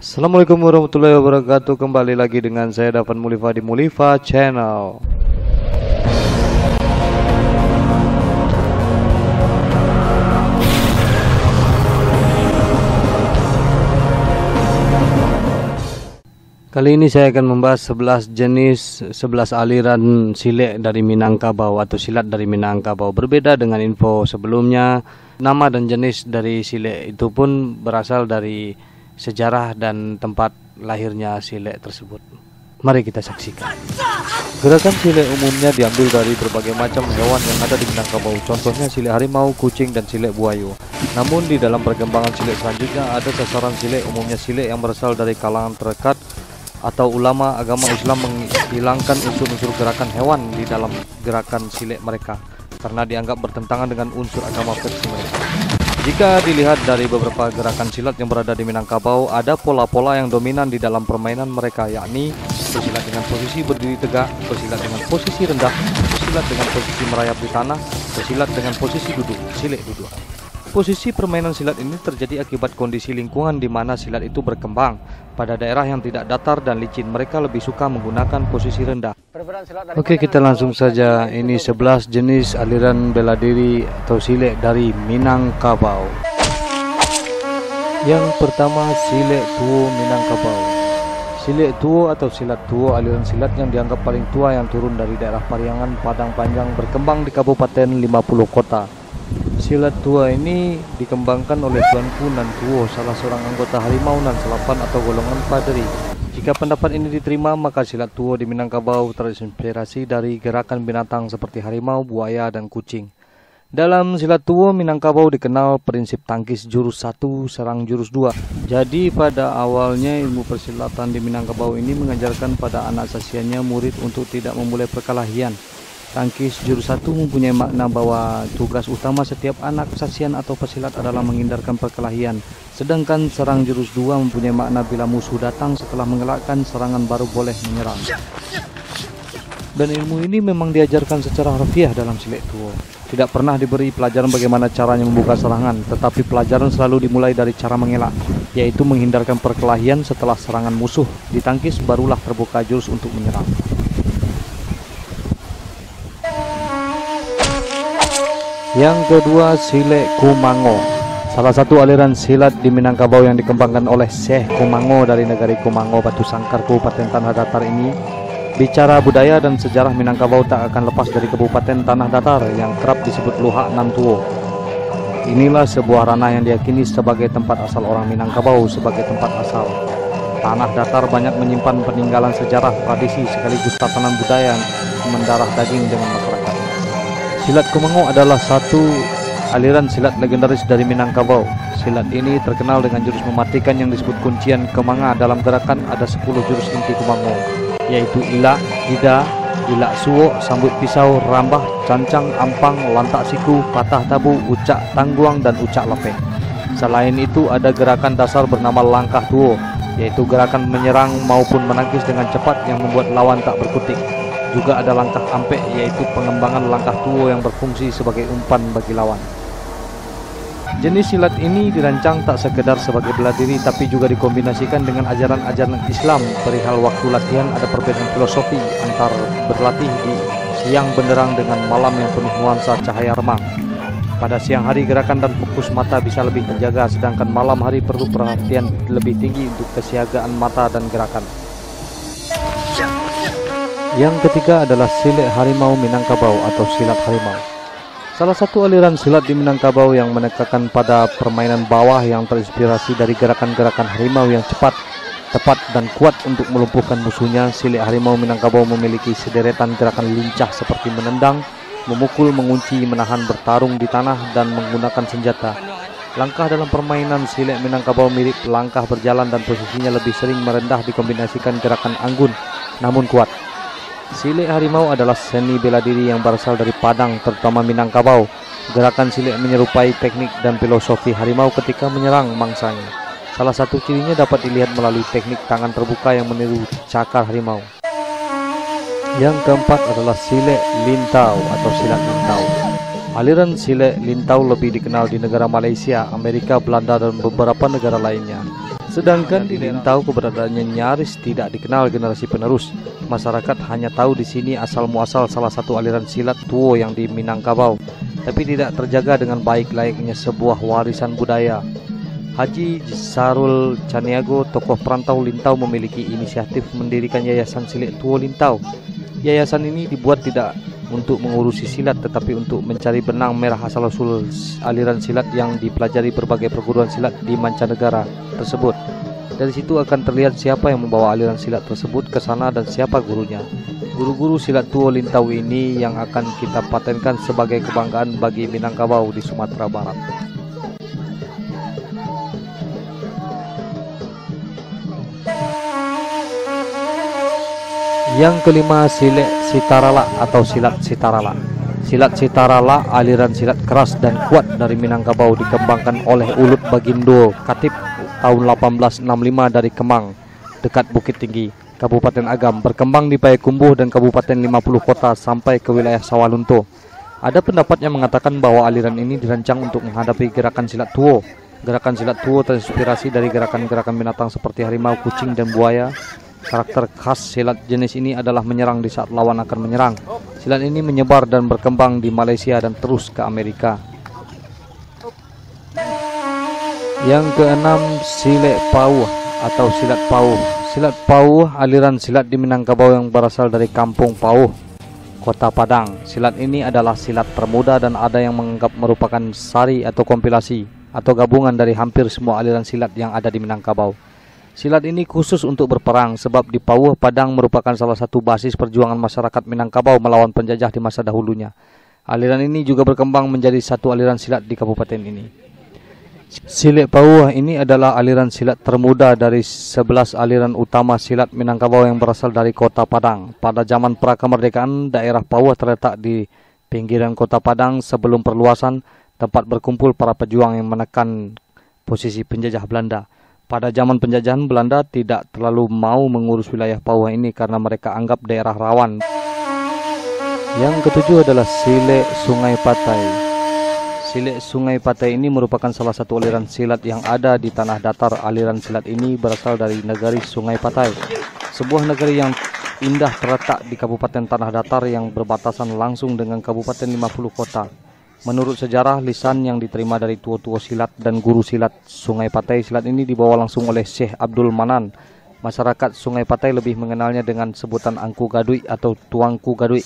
Assalamualaikum warahmatullahi wabarakatuh. Kembali lagi dengan saya Davan Mulifa di Mulifa Channel. Kali ini saya akan membahas 11 aliran silet dari Minangkabau atau silat dari Minangkabau. Berbeda dengan info sebelumnya, nama dan jenis dari silet itu pun berasal dari sejarah dan tempat lahirnya silet tersebut. Mari kita saksikan. Gerakan silet umumnya diambil dari berbagai macam hewan yang ada di Minangkabau. Contohnya silet harimau, kucing, dan silet buaya. Namun di dalam perkembangan silet selanjutnya ada sasaran silet, umumnya silet yang berasal dari kalangan terdekat atau ulama agama Islam menghilangkan unsur-unsur gerakan hewan di dalam gerakan silet mereka karena dianggap bertentangan dengan unsur agama versi mereka. Jika dilihat dari beberapa gerakan silat yang berada di Minangkabau, ada pola-pola yang dominan di dalam permainan mereka, yakni bersilat dengan posisi berdiri tegak, bersilat dengan posisi rendah, bersilat dengan posisi merayap di tanah, bersilat dengan posisi duduk, silet duduk. Posisi permainan silat ini terjadi akibat kondisi lingkungan di mana silat itu berkembang. Pada daerah yang tidak datar dan licin, mereka lebih suka menggunakan posisi rendah. Oke, kita langsung saja. Ini 11 jenis aliran bela diri atau silet dari Minangkabau. Yang pertama, silet tuo Minangkabau. Silet tuo atau silat tuo, aliran silat yang dianggap paling tua yang turun dari daerah Pariangan, Padang Panjang, berkembang di Kabupaten 50 Kota. Silat tua ini dikembangkan oleh Tuanku Nan Tuo, salah seorang anggota Harimau Nan Selapan atau golongan Paderi. Jika pendapat ini diterima, maka silat tuo di Minangkabau terinspirasi dari gerakan binatang seperti harimau, buaya, dan kucing. Dalam silat tuo Minangkabau dikenal prinsip tangkis jurus 1 serang jurus 2. Jadi pada awalnya ilmu persilatan di Minangkabau ini mengajarkan pada anak sasiannya murid untuk tidak memulai perkelahian. Tangkis jurus 1 mempunyai makna bahwa tugas utama setiap anak sasian atau pesilat adalah menghindarkan perkelahian. Sedangkan serang jurus 2 mempunyai makna bila musuh datang setelah mengelakkan serangan baru boleh menyerang. Dan ilmu ini memang diajarkan secara harfiah dalam silet tuo. Tidak pernah diberi pelajaran bagaimana caranya membuka serangan, tetapi pelajaran selalu dimulai dari cara mengelak, yaitu menghindarkan perkelahian setelah serangan musuh. Ditangkis barulah terbuka jurus untuk menyerang. Yang kedua, silet Kumango. Salah satu aliran silat di Minangkabau yang dikembangkan oleh Syekh Kumango dari negari Kumango, Batu Sangkar, Kabupaten Tanah Datar ini. Bicara budaya dan sejarah Minangkabau tak akan lepas dari Kabupaten Tanah Datar yang kerap disebut Luhak Nan Tuo. Inilah sebuah ranah yang diyakini sebagai tempat asal orang Minangkabau sebagai tempat asal. Tanah Datar banyak menyimpan peninggalan sejarah, tradisi sekaligus tatanan budaya mendarah daging dengan masyarakat. Silat Kumango adalah satu aliran silat legendaris dari Minangkabau. Silat ini terkenal dengan jurus mematikan yang disebut kuncian kemanga. Dalam gerakan ada 10 jurus inti Kumango, yaitu ilak, ida, ilak suwo, sambut pisau, rambah, cancang, ampang, lantak siku, patah tabu, ucak tangguang, dan ucak lepeng. Selain itu ada gerakan dasar bernama langkah tuo, yaitu gerakan menyerang maupun menangkis dengan cepat yang membuat lawan tak berkutik. Juga ada langkah ampek, yaitu pengembangan langkah tuo yang berfungsi sebagai umpan bagi lawan. Jenis silat ini dirancang tak sekedar sebagai bela diri, tapi juga dikombinasikan dengan ajaran-ajaran Islam. Perihal waktu latihan ada perbedaan filosofi antar berlatih di siang benderang dengan malam yang penuh nuansa cahaya remang. Pada siang hari gerakan dan fokus mata bisa lebih terjaga, sedangkan malam hari perlu perhatian lebih tinggi untuk kesiagaan mata dan gerakan. Yang ketiga adalah silet harimau Minangkabau atau silat harimau. Salah satu aliran silat di Minangkabau yang menekankan pada permainan bawah yang terinspirasi dari gerakan-gerakan harimau yang cepat, tepat, dan kuat untuk melumpuhkan musuhnya. Silet harimau Minangkabau memiliki sederetan gerakan lincah seperti menendang, memukul, mengunci, menahan, bertarung di tanah, dan menggunakan senjata. Langkah dalam permainan silet Minangkabau mirip langkah berjalan dan posisinya lebih sering merendah dikombinasikan gerakan anggun namun kuat. Silet harimau adalah seni bela diri yang berasal dari Padang, terutama Minangkabau. Gerakan silet menyerupai teknik dan filosofi harimau ketika menyerang mangsanya. Salah satu cirinya dapat dilihat melalui teknik tangan terbuka yang meniru cakar harimau. Yang keempat adalah silet lintau atau silat lintau. Aliran silet lintau lebih dikenal di negara Malaysia, Amerika, Belanda, dan beberapa negara lainnya. Sedangkan di Lintau keberadaannya nyaris tidak dikenal generasi penerus. Masyarakat hanya tahu di sini asal muasal salah satu aliran silat Tuo yang di Minangkabau, tapi tidak terjaga dengan baik layaknya sebuah warisan budaya. Haji Sarul Caniago, tokoh perantau Lintau, memiliki inisiatif mendirikan Yayasan Silat Tuo Lintau. Yayasan ini dibuat tidak untuk mengurusi silat, tetapi untuk mencari benang merah asal-usul aliran silat yang dipelajari berbagai perguruan silat di mancanegara tersebut. Dari situ akan terlihat siapa yang membawa aliran silat tersebut ke sana dan siapa gurunya. Guru-guru silat Tuo Lintau ini yang akan kita patenkan sebagai kebanggaan bagi Minangkabau di Sumatera Barat. Yang kelima, Silat Sitarala atau Silat Sitarala. Silat Sitarala aliran silat keras dan kuat dari Minangkabau, dikembangkan oleh Ulut Bagindo Katib tahun 1865 dari Kemang, dekat Bukit Tinggi, Kabupaten Agam, berkembang di Payakumbuh dan Kabupaten 50 Kota sampai ke wilayah Sawalunto. Ada pendapat yang mengatakan bahwa aliran ini dirancang untuk menghadapi gerakan silat Tuo. Gerakan silat Tuo terinspirasi dari gerakan-gerakan binatang seperti harimau, kucing, dan buaya. Karakter khas silat jenis ini adalah menyerang di saat lawan akan menyerang. Silat ini menyebar dan berkembang di Malaysia dan terus ke Amerika. Yang keenam, Silat Pauh atau Silat Pauh. Silat Pauh aliran silat di Minangkabau yang berasal dari Kampung Pauh, Kota Padang. Silat ini adalah silat termuda dan ada yang menganggap merupakan sari atau kompilasi atau gabungan dari hampir semua aliran silat yang ada di Minangkabau. Silat ini khusus untuk berperang sebab di Pauh Padang merupakan salah satu basis perjuangan masyarakat Minangkabau melawan penjajah di masa dahulunya. Aliran ini juga berkembang menjadi satu aliran silat di kabupaten ini. Silat Pauh ini adalah aliran silat termuda dari 11 aliran utama silat Minangkabau yang berasal dari Kota Padang. Pada zaman prakemerdekaan, daerah Pauh terletak di pinggiran Kota Padang sebelum perluasan, tempat berkumpul para pejuang yang menekan posisi penjajah Belanda. Pada zaman penjajahan, Belanda tidak terlalu mau mengurus wilayah Pauh ini karena mereka anggap daerah rawan. Yang ketujuh adalah Silat Sungai Patai. Silat Sungai Patai ini merupakan salah satu aliran silat yang ada di tanah datar. Aliran silat ini berasal dari negari Sungai Patai, sebuah negeri yang indah terletak di Kabupaten Tanah Datar yang berbatasan langsung dengan Kabupaten 50 Kota. Menurut sejarah lisan yang diterima dari tua-tua silat dan guru silat, Sungai Patai silat ini dibawa langsung oleh Syekh Abdul Manan. Masyarakat Sungai Patai lebih mengenalnya dengan sebutan Angku Gadui atau Tuangku Gadui.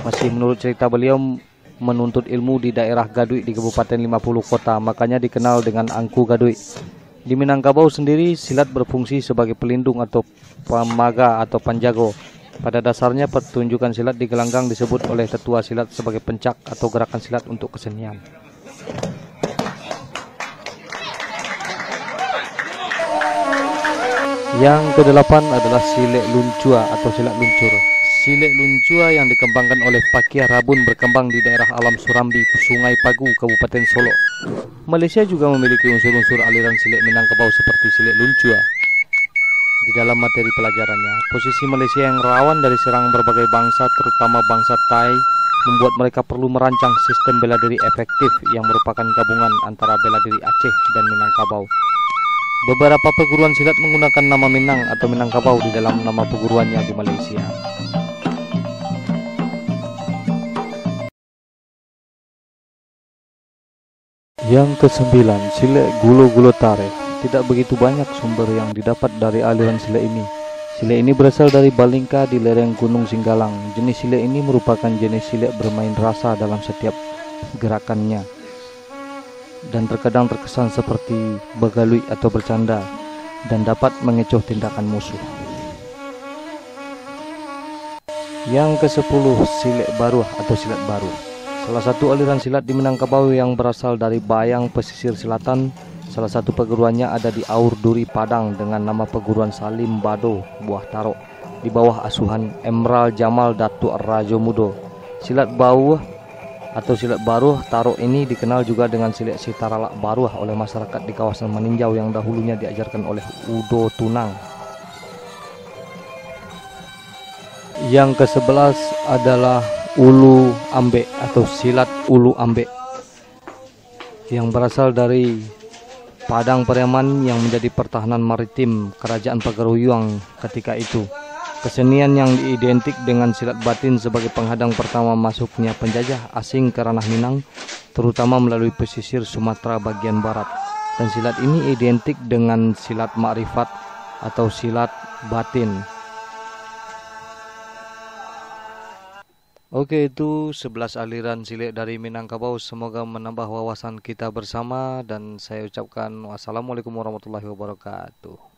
Masih menurut cerita, beliau menuntut ilmu di daerah Gadui di Kabupaten 50 Kota, makanya dikenal dengan Angku Gadui. Di Minangkabau sendiri, silat berfungsi sebagai pelindung atau pemaga atau panjago. Pada dasarnya, pertunjukan silat di gelanggang disebut oleh tetua silat sebagai pencak atau gerakan silat untuk kesenian. Yang kedelapan adalah Silat Luncua atau silat luncur. Silat Luncua yang dikembangkan oleh Pakia Rabun berkembang di daerah Alam Surambi, Sungai Pagu, Kabupaten Solo. Malaysia juga memiliki unsur-unsur aliran silat Minangkabau seperti silat luncua. Di dalam materi pelajarannya, posisi Malaysia yang rawan dari serangan berbagai bangsa, terutama bangsa Thai, membuat mereka perlu merancang sistem bela diri efektif yang merupakan gabungan antara bela diri Aceh dan Minangkabau. Beberapa perguruan silat menggunakan nama Minang atau Minangkabau di dalam nama perguruannya di Malaysia. Yang kesembilan, Silat Gulo-Gulo Tare. Tidak begitu banyak sumber yang didapat dari aliran silat ini. Silat ini berasal dari Balingka di lereng Gunung Singgalang. Jenis silat ini merupakan jenis silat bermain rasa dalam setiap gerakannya dan terkadang terkesan seperti begalui atau bercanda dan dapat mengecoh tindakan musuh. Yang ke-10, Silat Baruh atau silat baru. Salah satu aliran silat di Minangkabau yang berasal dari Bayang pesisir selatan. Salah satu perguruannya ada di Aur Duri Padang dengan nama perguruan Salim Bado Buah Tarok di bawah asuhan Emral Jamal Datuk Rajo Mudo. Silat Bauh atau silat Baruh Tarok ini dikenal juga dengan Silat Sitarala Baruh oleh masyarakat di kawasan Maninjau yang dahulunya diajarkan oleh Udo Tunang. Yang ke-11 adalah Ulu Ambek atau silat Ulu Ambek yang berasal dari Padang Pariaman yang menjadi pertahanan maritim kerajaan Pagaruyung ketika itu. Kesenian yang identik dengan silat batin sebagai penghadang pertama masuknya penjajah asing ke ranah Minang, terutama melalui pesisir Sumatera bagian barat. Dan silat ini identik dengan silat makrifat atau silat batin. Oke, itu 11 aliran silat dari Minangkabau. Semoga menambah wawasan kita bersama, dan saya ucapkan wassalamualaikum warahmatullahi wabarakatuh.